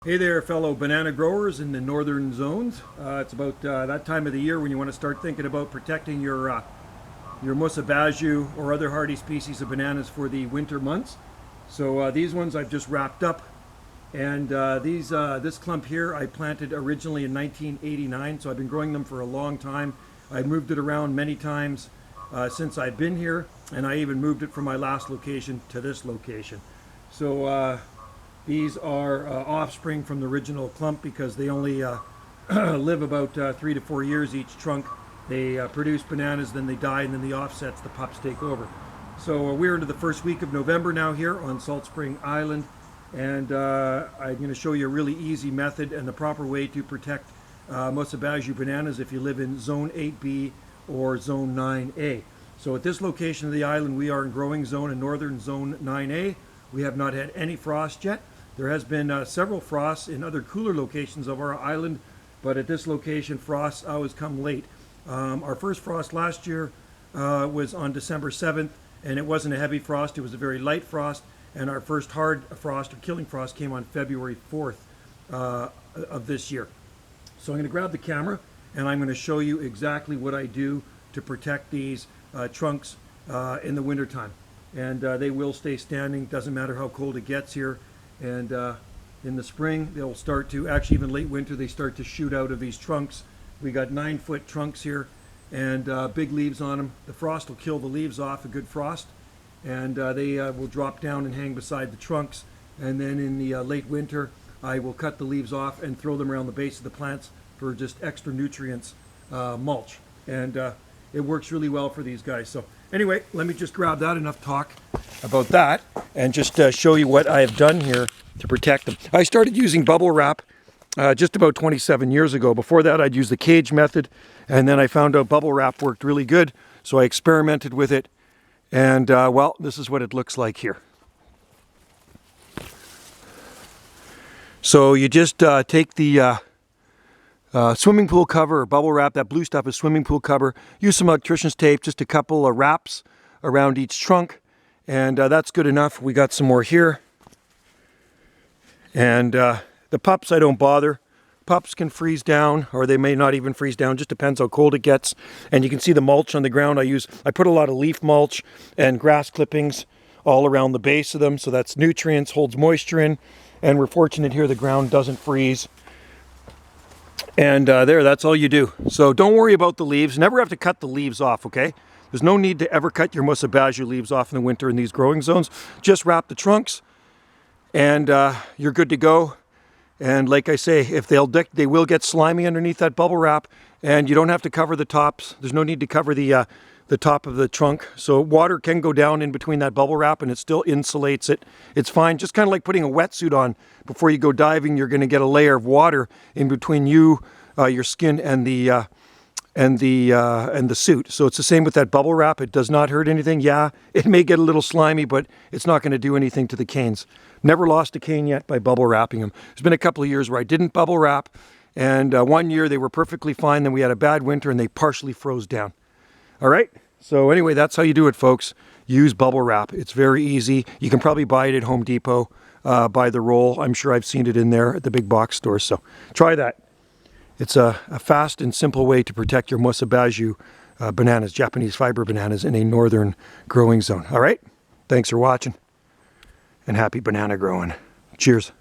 Hey there, fellow banana growers in the northern zones. It's about that time of the year when you want to start thinking about protecting your Musa basjoo or other hardy species of bananas for the winter months. So these ones I've just wrapped up, and this clump here I planted originally in 1989. So I've been growing them for a long time. I moved it around many times since I've been here, and I even moved it from my last location to this location. So these are offspring from the original clump because they only live about 3 to 4 years each trunk. They produce bananas, then they die, and then the offsets, the pups take over. So we're into the first week of November now here on Salt Spring Island, and I'm going to show you a really easy method and the proper way to protect Musa basjoo bananas if you live in Zone 8B or Zone 9A. So at this location of the island, we are in growing zone in northern Zone 9A. We have not had any frost yet. There has been several frosts in other cooler locations of our island, but at this location, frosts always come late. Our first frost last year was on December 7th, and it wasn't a heavy frost, it was a very light frost, and our first hard frost or killing frost came on February 4th of this year. So I'm going to grab the camera, and I'm going to show you exactly what I do to protect these trunks in the wintertime. And they will stay standing, doesn't matter how cold it gets here. And in the spring, they'll start to, actually even late winter, they start to shoot out of these trunks. We got 9-foot trunks here and big leaves on them. The frost will kill the leaves off, a good frost, and they will drop down and hang beside the trunks. And then in the late winter, I will cut the leaves off and throw them around the base of the plants for just extra nutrients, mulch. And it works really well for these guys. So anyway, let me just grab that, enough talk about that, and just show you what I have done here to protect them. I started using bubble wrap just about 27 years ago. Before that, I'd use the cage method, and then I found out bubble wrap worked really good, so I experimented with it, and well, this is what it looks like here. So you just take the swimming pool cover or bubble wrap. That blue stuff is swimming pool cover. Use some electrician's tape, just a couple of wraps around each trunk, and that's good enough. We got some more here. And the pups, I don't bother. Pups can freeze down, or they may not even freeze down, just depends how cold it gets. And you can see the mulch on the ground. I put a lot of leaf mulch and grass clippings all around the base of them, so that's nutrients, holds moisture in, and we're fortunate here the ground doesn't freeze. And there, that's all you do. So don't worry about the leaves. Never have to cut the leaves off, okay? There's no need to ever cut your Musa basjoo leaves off in the winter in these growing zones. Just wrap the trunks, and you're good to go. And like I say, if they will get slimy underneath that bubble wrap, and you don't have to cover the tops. There's no need to cover the top of the trunk. So water can go down in between that bubble wrap, and it still insulates it. It's fine. Just kind of like putting a wetsuit on before you go diving. You're going to get a layer of water in between you, your skin, and the suit. So it's the same with that bubble wrap. It does not hurt anything. Yeah, it may get a little slimy, but it's not going to do anything to the canes. Never lost a cane yet by bubble wrapping them. There's been a couple of years where I didn't bubble wrap, and one year they were perfectly fine. Then we had a bad winter and they partially froze down. All right. So anyway, that's how you do it, folks. Use bubble wrap. It's very easy. You can probably buy it at Home Depot by the roll. I'm sure I've seen it in there at the big box stores. So try that. It's a fast and simple way to protect your Musa basjoo bananas, Japanese fiber bananas, in a northern growing zone. All right? Thanks for watching, and happy banana growing. Cheers.